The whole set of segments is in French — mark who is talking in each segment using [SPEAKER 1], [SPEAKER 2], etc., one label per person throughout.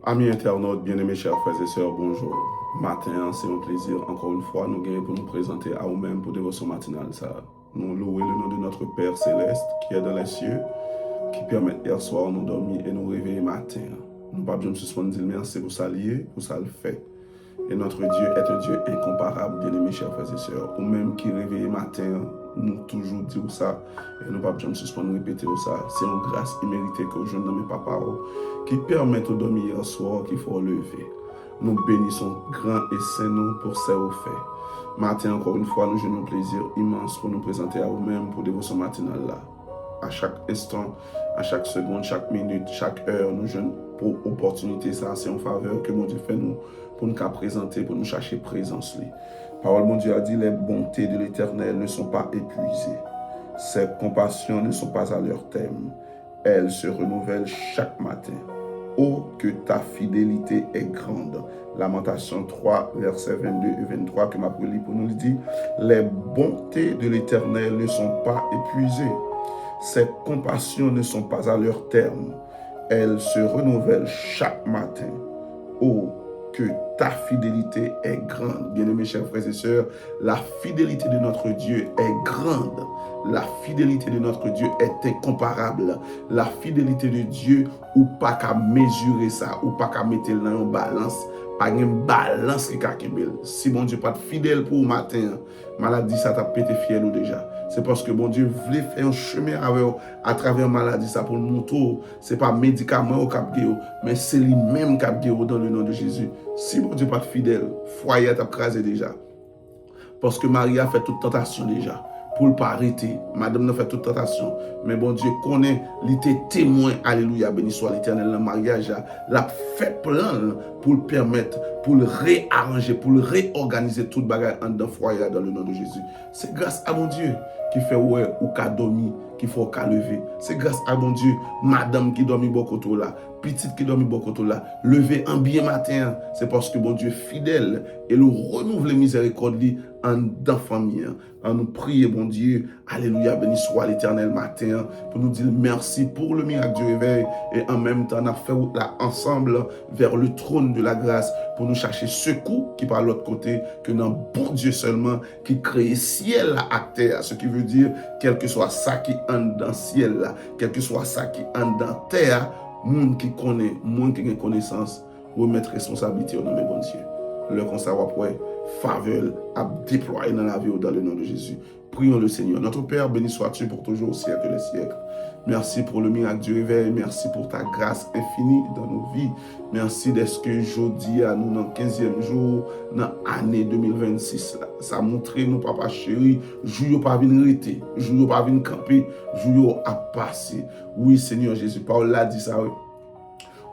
[SPEAKER 1] Amis internautes, bien-aimés chers frères et sœurs, bonjour. Matin, c'est un plaisir encore une fois nous gagner pour nous présenter à vous-mêmes pour dévotion matinale. Ça, nous louer le nom de notre Père céleste qui est dans les cieux, qui permet hier soir nous dormir et nous réveiller matin. Nous pas besoin de suspendre dire merci pour ça lier, pour ça le fait. Et notre Dieu est un Dieu incomparable, bien-aimés chers frères et sœurs. Ou même qui réveille matin, nous toujours dire ça, et nous pas besoin de suspendre répéter ça. C'est une grâce imméritée que je donne dans mes papas qui permet de dormir hier soir qu'il faut lever. Nous bénissons grand et saint nom pour ce au fait. Matin, encore une fois, nous avons un plaisir immense pour nous présenter à vous-même pour dévotion matinale là. À chaque instant, à chaque seconde, chaque minute, chaque heure, nous avons pour opportunité, ça, c'est en faveur que mon Dieu fait nous, pour nous présenter, pour nous chercher présence. Parole, mon Dieu a dit, les bontés de l'Éternel ne sont pas épuisées. Ses compassions ne sont pas à leur terme. Elles se renouvellent chaque matin. Oh, que ta fidélité est grande. Lamentation 3, versets 22 et 23, que m'a lu pour nous dit, les bontés de l'Éternel ne sont pas épuisées. Ses compassions ne sont pas à leur terme. Elles se renouvellent chaque matin. Oh, que ta fidélité est grande. Bien-aimés chers frères et sœurs, la fidélité de notre Dieu est grande. La fidélité de notre Dieu est incomparable. La fidélité de Dieu, ou pas qu'à mesurer ça, ou pas qu'à mettre dans une balance, pas une balance qui a kembel. Si mon Dieu pas fidèle pour le matin, maladie ça t'a pété fiel ou déjà. C'est parce que bon Dieu voulait faire un chemin à travers maladie ça pour le montrer. C'est pas médicament au cap mais c'est lui-même qui a dans le nom de Jésus. Si bon Dieu pas fidèle, foyer t'a crasé déjà. Parce que Marie a fait toute tentation déjà. Pour ne pas arrêter. Madame n'a fait toute tentation. Mais bon Dieu connaît, il était témoin. Alléluia, béni soit l'Éternel. Le mariage, l'a fait plein pour le permettre, pour le réarranger, pour le réorganiser toute bagarre en d'un foyer dans le nom de Jésus. C'est grâce à mon Dieu qui fait ouais ou qu'a dormi, qu'il faut qu'à lever. C'est grâce à mon Dieu, madame qui dormi beaucoup là, petite qui dormi beaucoup là, lever un bien matin. C'est parce que mon Dieu fidèle et le renouveler miséricorde en dans famille. En nous prier, bon Dieu, alléluia, béni soit l'Éternel matin, pour nous dire merci pour le miracle du réveil et en même temps, on a fait là ensemble vers le trône de la grâce pour nous chercher secours qui par l'autre côté que dans bon Dieu seulement qui crée ciel à terre, ce qui veut dire quel que soit ça qui en dans ciel là, quel que soit ça qui en dans terre, monde qui connaît, monde qui a connaissance, remettre responsabilité au nom de bon Dieu. Le constat après faveur à déployer dans la vie dans le nom de Jésus. Prions le Seigneur. Notre Père, béni sois-tu pour toujours au siècle des siècles. Merci pour le miracle du réveil. Merci pour ta grâce infinie dans nos vies. Merci d'être que jeudi à nous dans le 15e jour, dans l'année 2026. Ça a montré nous, papa chéri, jour pas venir rester, jour pas venir camper, jour à passer. Oui, Seigneur Jésus, Paul l'a dit ça.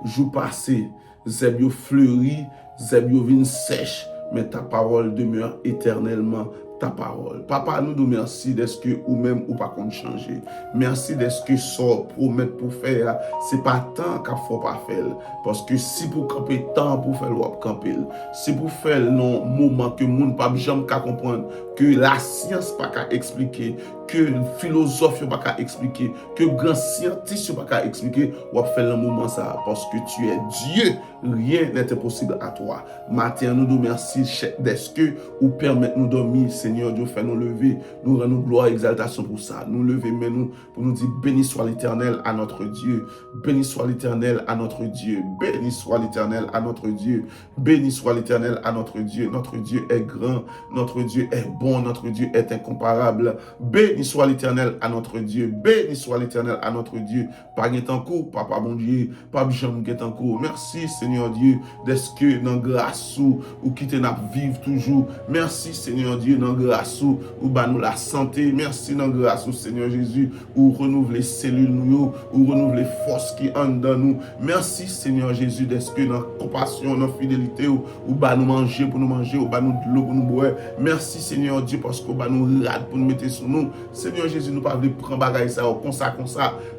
[SPEAKER 1] Jour passé, zèb yo fleuri, zèb yo vin sèche, mais ta parole demeure éternellement ta parole. Papa, nous merci d'être que ou même ou pas qu'on changer. Merci d'être que sort promettre pour faire, c'est pas tant qu'il faut pas faire. Parce que si pour camper temps pour faire ou camper, si pour faire non moment que moun pas jamais qu'à comprendre, que la science pas qu'à expliquer, que le philosophe pas qu'à expliquer, que grand scientiste pas qu'à expliquer, ou faire le moment ça parce que tu es Dieu, rien n'est impossible à toi. Matin nous merci d'être que ou permettre nous dormir, Seigneur Dieu, fait nous lever, nous rend nous gloire et exaltation pour ça. Nous lever mais nous pour nous dire béni soit l'Éternel à notre Dieu, béni soit l'Éternel à notre Dieu, béni soit l'Éternel à notre Dieu, béni soit l'Éternel à notre Dieu. Notre Dieu est grand, notre Dieu est bon, notre Dieu est incomparable. Béni soit l'Éternel à notre Dieu, béni soit l'Éternel à notre Dieu. Pas en cours, papa bon Dieu, pas jamais en cours. Merci Seigneur Dieu, d'être que dans grâce ou quitter n'a vivre toujours. Merci Seigneur Dieu dans grâce ou bah nous la santé. Merci dans grâce ou Seigneur Jésus ou renouveler cellules nous ou renouveler force qui en dans nous. Merci Seigneur Jésus d'être que dans compassion, dans fidélité ou bah nous manger pour nous manger ou bah nous de l'eau pour nous boire. Merci Seigneur Dieu parce que bah nous rade pour nous mettre sur nous. Seigneur Jésus nous pas de prendre bagaille ça comme ça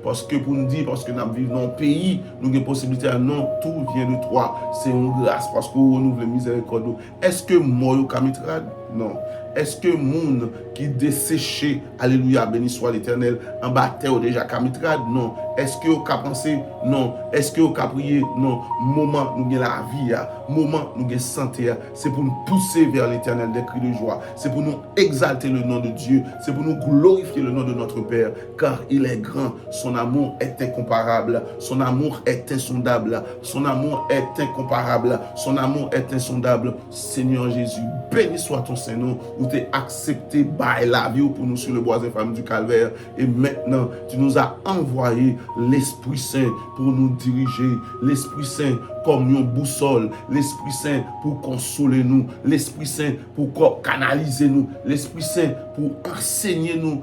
[SPEAKER 1] parce que pour nous dire parce que nous vivons dans un pays, nous avons possibilité à non tout vient de toi. C'est une grâce parce que nous renouvelons miséricorde. Est-ce que moi au camitrade? Non. Est-ce que moun qui desséché, alléluia, béni soit l'Éternel, en bas terre déjà kamitrade? Non. Est-ce que vous avez pensé? Non. Est-ce que vous avez prié? Non. Moment nous avons la vie, moment nous avons santé, c'est pour nous pousser vers l'Éternel des cris de joie. C'est pour nous exalter le nom de Dieu. C'est pour nous glorifier le nom de notre Père, car il est grand. Son amour est incomparable. Son amour est insondable. Son amour est incomparable. Son amour est insondable. Seigneur Jésus, béni soit ton Saint-Nom, où tu es accepté by la vie pour nous sur le bois infâme du Calvaire. Et maintenant, tu nous as envoyé l'Esprit Saint pour nous diriger. L'Esprit Saint comme une boussole. L'Esprit Saint pour consoler nous. L'Esprit Saint pour canaliser nous. L'Esprit Saint pour enseigner nous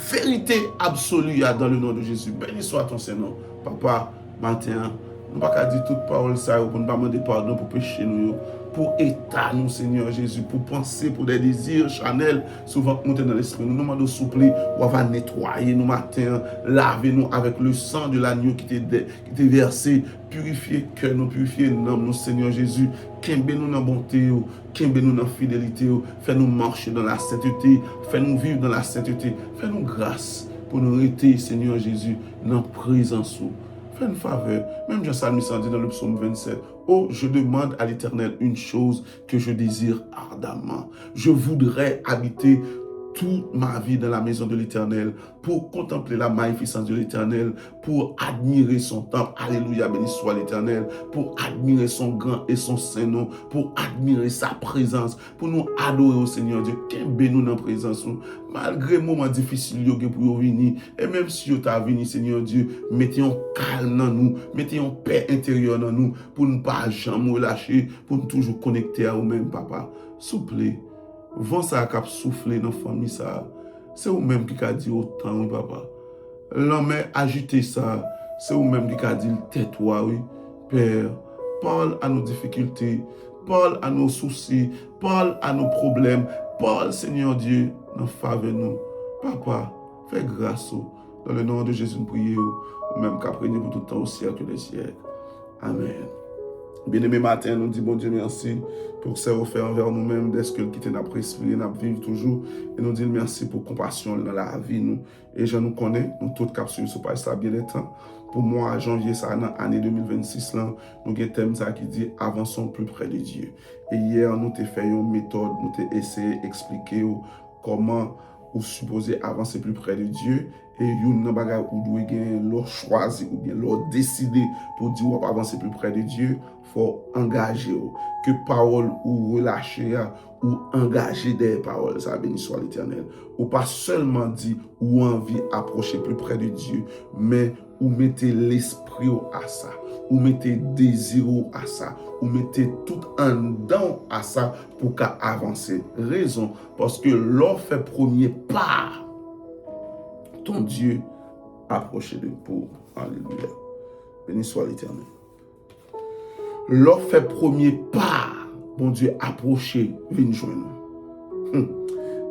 [SPEAKER 1] vérité absolue dans le nom de Jésus. Béni soit ton Saint-Nom. Papa, matin, nous ne pouvons pas dire toute parole ça pour ne pas demander pardon pour pécher nous, pour état nous, Seigneur Jésus, pour penser, pour des désirs charnels, souvent monter dans l'esprit. Nous demandons souple, on va nettoyer nous matin, laver nous avec le sang de l'agneau qui était versé, purifier cœur nous, purifier l'âme nous, Seigneur Jésus, qu'embe nous dans la bonté, qu'embe nous dans la fidélité, fais-nous marcher dans la sainteté, fais-nous vivre dans la sainteté, fais-nous grâce pour nous rester, Seigneur Jésus, dans la présence. Fais une faveur. Même Jean Salmiste dit dans le psaume 27, oh, je demande à l'Éternel une chose que je désire ardemment. Je voudrais habiter toute ma vie dans la maison de l'Éternel pour contempler la magnificence de l'Éternel, pour admirer son temple. Alléluia, béni soit l'Éternel, pour admirer son grand et son saint nom, pour admirer sa présence, pour nous adorer au Seigneur Dieu. Qu'aime nous dans la présence, malgré les moments difficiles pour venir. Et même si vous avez venu, Seigneur Dieu, mettez un calme dans nous, mettez une paix intérieure dans nous, pour ne pas jamais relâcher, pour nous toujours connecter à vous-même, papa. S'il vous plaît, vent ça cap souffler dans la famille ça. C'est vous-même qui a dit autant, oui, papa. L'homme agité ça, c'est vous-même qui a dit tais-toi, oui. Père, parle à nos difficultés, parle à nos soucis, parle à nos problèmes, parle, Seigneur Dieu, dans faveur nous. Papa, fais grâce, dans le nom de Jésus, nous prions, même qu'après nous pour tout le temps au siècle des siècles. Amen. Bien-aimé matin, nous disons bon Dieu merci pour ce offert envers nous-mêmes, dès que qui nous respirer, nous vivre toujours. Et nous disons merci pour compassion dans la vie. Nous. Et je nous connais, nous toutes capsules sur pas ça bien des temps. Pour moi, janvier, ça, dans l'année 2026, là, nous avons un thème ça qui dit avançons plus près de Dieu. Et hier, nous avons fait une méthode, nous avons essayé d'expliquer comment vous supposez avancer plus près de Dieu. Et une bagarre où vous devez choisir ou bien décider pour dire ou avancer plus près de Dieu, il faut engager. Que parole ou relâcher ou engager des paroles, ça béni soit l'Éternel. Ou pas seulement dire ou envie approcher plus près de Dieu, mais ou mettez l'esprit à ça, ou mettez désir à ça, ou mettez tout en dedans à ça pour qu'à avancer. Raison, parce que l'on fait premier pas. Ton Dieu approche de pour. Alléluia. Béni soit l'Éternel. L'on fait premier pas, bon Dieu approché, viens joindre.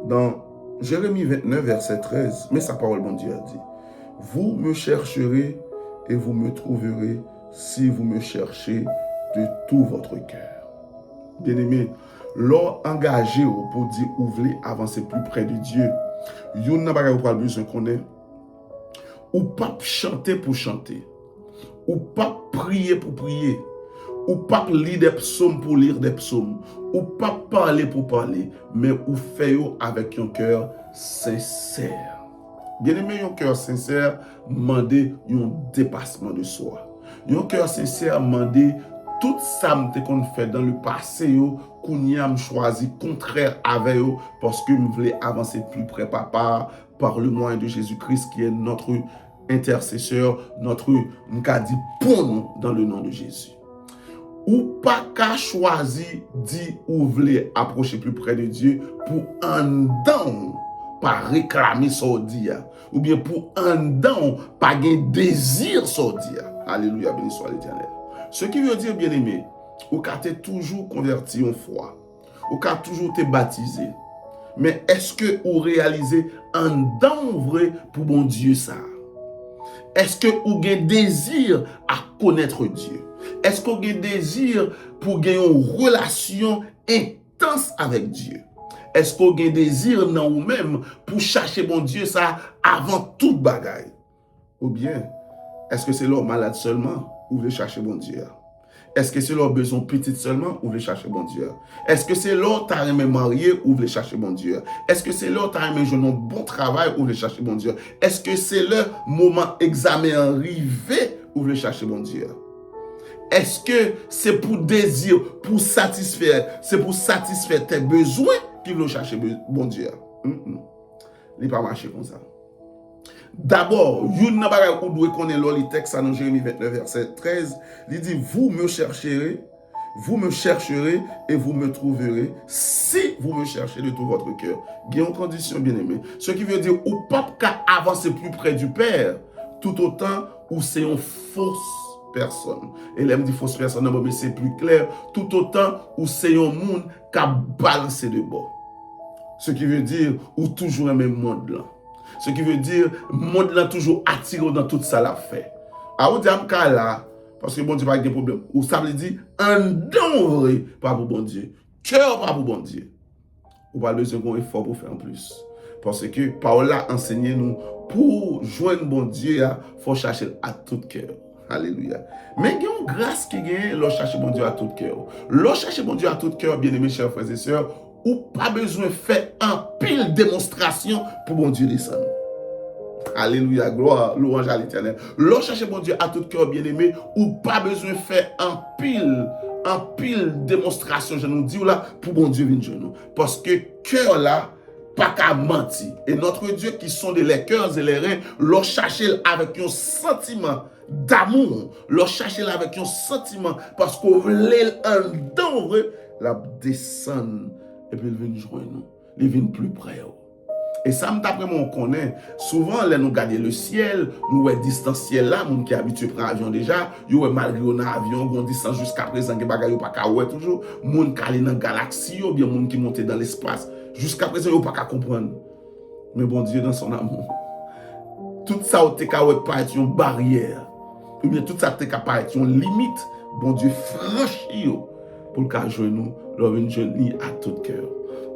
[SPEAKER 1] Dans Jérémie 29, verset 13, mais sa parole, bon Dieu a dit, vous me chercherez et vous me trouverez si vous me cherchez de tout votre cœur. Bien-aimé, l'on engagé pour dire ou voulez avancer plus près de Dieu. Yon n'a pas besoin qu'on ait. Ou pas chanter pour chanter. Ou pas prier pour prier. Ou pas lire des psaumes pour lire des psaumes. Ou pas parler pour parler. Mais ou faire avec un cœur sincère. Bien aimé, un cœur sincère, demander un dépassement de soi. Un cœur sincère, demander tout ça qu'on fait dans le passé, qu'on y a choisi contraire avec eux, parce que nous voulons avancer plus près, papa, par le moyen de Jésus-Christ, qui est notre intercesseur, notre, nous dit pour nous, dans le nom de Jésus. Ou pas qu'à choisir, dit ou voulez approcher plus près de Dieu, pour un don, pas réclamer son dia, ou bien pour un don, pas un désir son dia. Alléluia, béni soit l'Éternel. Ce qui veut dire, bien-aimé, ou qu'à t'es toujours converti en foi, ou qu'à toujours t'es baptisé. Mais est-ce que vous réalisez un don vrai pour bon Dieu ça? Est-ce que vous avez un désir à connaître Dieu? Est-ce que vous avez un désir pour gagner une relation intense avec Dieu? Est-ce qu'on a un désir dans vous-même pour chercher bon Dieu ça avant toute bagaille? Ou bien, est-ce que c'est leur malade seulement ou vous chercher bon Dieu? Est-ce que c'est leur besoin petit seulement ou vous chercher bon Dieu? Est-ce que c'est leur t'as aimé marié ou vous chercher bon Dieu? Est-ce que c'est leur t'as aimé jouer un bon travail ou vous chercher bon Dieu? Est-ce que c'est le moment examen arrivé ou vous chercher bon Dieu? Est-ce que c'est pour désir, pour satisfaire, c'est pour satisfaire tes besoins qu'ils veulent chercher bon Dieu? Il n'est pas marché comme ça. D'abord, une bagay ou doit connaître le texte dans Jérémie 29 verset 13, il dit vous me chercherez et vous me trouverez si vous me cherchez de tout votre cœur. Il y a une condition bien aimée. Ce qui veut dire ou pas qu'à avancer plus près du Père tout autant où c'est une fausse personne. Et là, me dit fausse personne, mais c'est plus clair, tout autant où c'est un monde qui a balancé de bord. Ce qui veut dire ou toujours le même monde là. Ce qui veut dire, le monde là toujours attiré dans tout ça l'a fait. A ou diam ka là, parce que bon Dieu pas de problème. Ou ça veut dire, un don vrai, pas pour bon Dieu. Cœur pas pour bon Dieu. Ou pas besoin d'un effort pour faire en plus. Parce que Paul a enseigné nous, pour joindre bon Dieu, il faut chercher à tout cœur. Alléluia. Mais il y a une grâce qui gagne, l'on cherche bon Dieu à tout cœur. L'on cherche bon Dieu à tout cœur, bien aimés chers frères et sœurs, ou pas besoin de faire un pile démonstration pour bon Dieu descendre. Alléluia, gloire, louange à l'éternel. L'on cherche bon Dieu à tout cœur, bien aimé, ou pas besoin de faire un pile démonstration, je nous dis là, pour bon Dieu venir nous. Parce que cœur là, pas qu'à mentir. Et notre Dieu qui sont les cœurs et les reins, l'on cherche avec un sentiment d'amour, l'on cherche avec un sentiment, parce qu'on voulait un don, la descendre. Et puis il vient joindre nous. Il vient plus près. Et ça, d'après moi, on connaît. Souvent, là, nous regardons le ciel, nous voyons distanciel là, moun qui est habitué à prendre avion déjà, yo ouais malgré un avion, on distance jusqu'à présent, que bagay yo pas ka ouais toujours, moun qui allé dans la galaxie, ou bien moun qui monte dans l'espace. Jusqu'à présent, yo pas ka comprendre. Mais bon Dieu, dans son amour, tout ça, te ka ouais pas être une barrière, ou bien tout ça, te ka pas être une limite, bon Dieu franchi yo, pour le joindre nous, leur une jeune à tout cœur.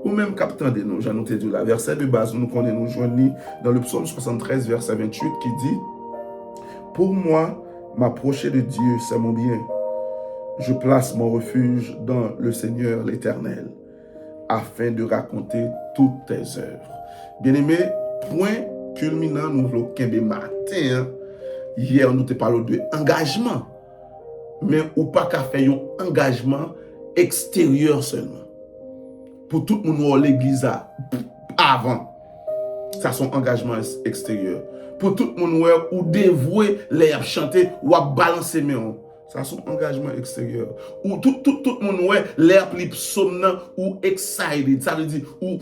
[SPEAKER 1] Ou même captant de nous, j'ai noté de la verset de base, nous connaissons nous joindre dans le psaume 73, verset 28, qui dit pour moi, m'approcher de Dieu, c'est mon bien. Je place mon refuge dans le Seigneur l'Éternel, afin de raconter toutes tes œuvres. Bien-aimé, point culminant, nous voulons qu'un matin, hier, nous te parlons de engagement, mais ou pas qu'à faire un engagement extérieur seulement. Pour tout le monde l'église avant. Ça son engagement extérieur. Pour tout le monde ou dévouer l'air chanter ou à balancer main. Ça son engagement extérieur. Ou tout le monde l'air plus psaume ou excited, ça veut dire ou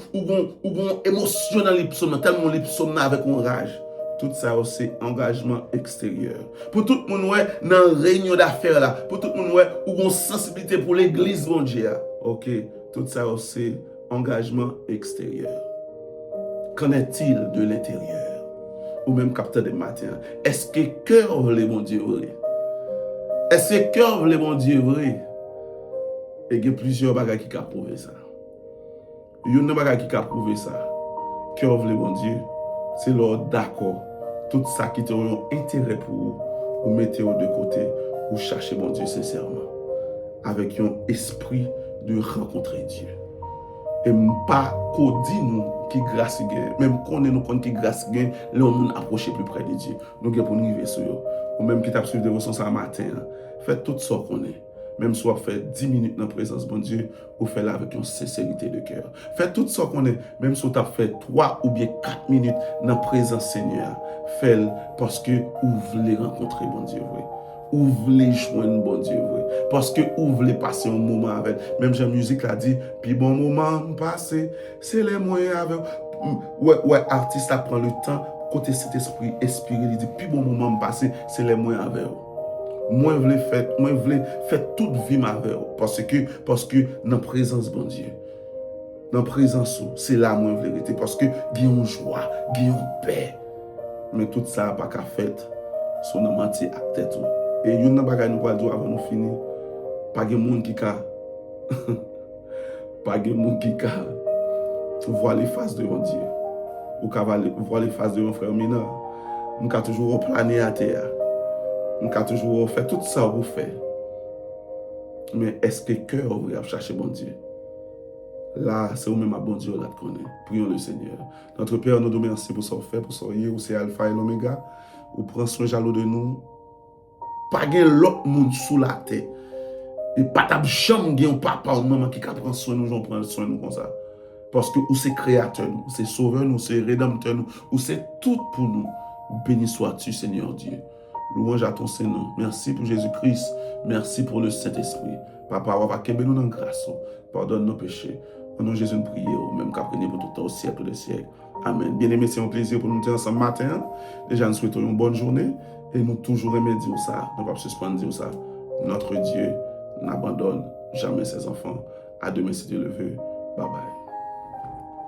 [SPEAKER 1] émotionnel les psaume tellement les psaume avec une rage. Tout ça c'est engagement extérieur. Pour tout le monde dans réunion d'affaires là, pour tout le monde ou une sensibilité pour l'église mon Dieu. OK. Tout ça aussi, engagement extérieur. Qu'en est-il de l'intérieur? Ou même capteur de matin. Est-ce que cœur veut bon Dieu vrai? Est-ce que cœur veut bon Dieu vrai? Et il y a plusieurs bagages qui ont prouvé ça. Il y a une bagage qui a prouvé ça. Cœur veut bon Dieu, c'est leur d'accord. Tout ça qui te un intérêt pour vous, vous mettez de côté, vous cherchez bon Dieu sincèrement. Avec un esprit de rencontrer Dieu. Et pas qu'on dit nous qui grâce gain, même qu'on est nous qui grâce gain, là on approcher plus près de Dieu. Nous pour nous arriver sur eux. Ou même qui t'a suivi dévotion ça matin, faites tout ça qu'on est. Même soit fait 10 minutes dans la présence de bon Dieu, ou faites-le avec une sincérité de cœur. Faites tout ça qu'on est, même si vous avez fait 3 ou bien 4 minutes dans la présence Seigneur. Faites-le parce que vous voulez rencontrer bon Dieu. Oui. Ou voulez joindre bon Dieu vrai. Parce que vous voulez passer un moment avec. Même Jean Musique l'a dit, puis bon moment passé, c'est les moyens avec. Ouais, artiste a prend le temps, côté cet esprit inspiré, il dit, puis bon moment passé, c'est les moyens avec. Moi je voulais faire toute vie avec. Parce que dans la présence bon Dieu. Dans la présence, c'est là moi je voulais rester. Parce que il y a une joie, il y a une paix. Mais tout ça n'a pas qu'à faire. Son nom menti à tête. Et il y a une bagage nous allons dire avant nous finir. Pas de monde qui a. Pas de monde qui a voir les faces de mon Dieu. Ou voir les faces de mon frère mineur. On peut toujours planer à terre. On peut toujours faire tout ça vous fait. Mais est-ce que le cœur vous a cherché bon Dieu? Là, c'est vous-même à bon Dieu là de connaître. Prions le Seigneur. Notre Père, nous te remercions pour ce fait, pour ce hier, où c'est Alpha et l'Oméga. Ou prend soin jaloux de nous. Pas de l'autre monde sous la terre. Et pas de jamais un papa ou maman qui prend soin de nous, j'en prends soin de nous comme ça. Parce que ou c'est créateur, nous, c'est sauveur, nous, c'est rédempteur, nous, ou c'est tout pour nous. Béni sois-tu, Seigneur Dieu. Louange à ton Seigneur. Merci pour Jésus-Christ. Merci pour le Saint-Esprit. Papa, on va qu'aimer nous dans la grâce. Pardonne nos péchés. Au nom de Jésus, nous prions, même qu'après pour tout le temps, au siècle des siècles. Amen. Bien aimé, c'est un plaisir pour nous dire ensemble matin. Déjà, nous souhaitons une bonne journée. Et nous toujours aimer dire ça. Nous ne pouvons pas suspendre dire ça. Notre Dieu n'abandonne jamais ses enfants. À demain, si Dieu le veut. Bye bye.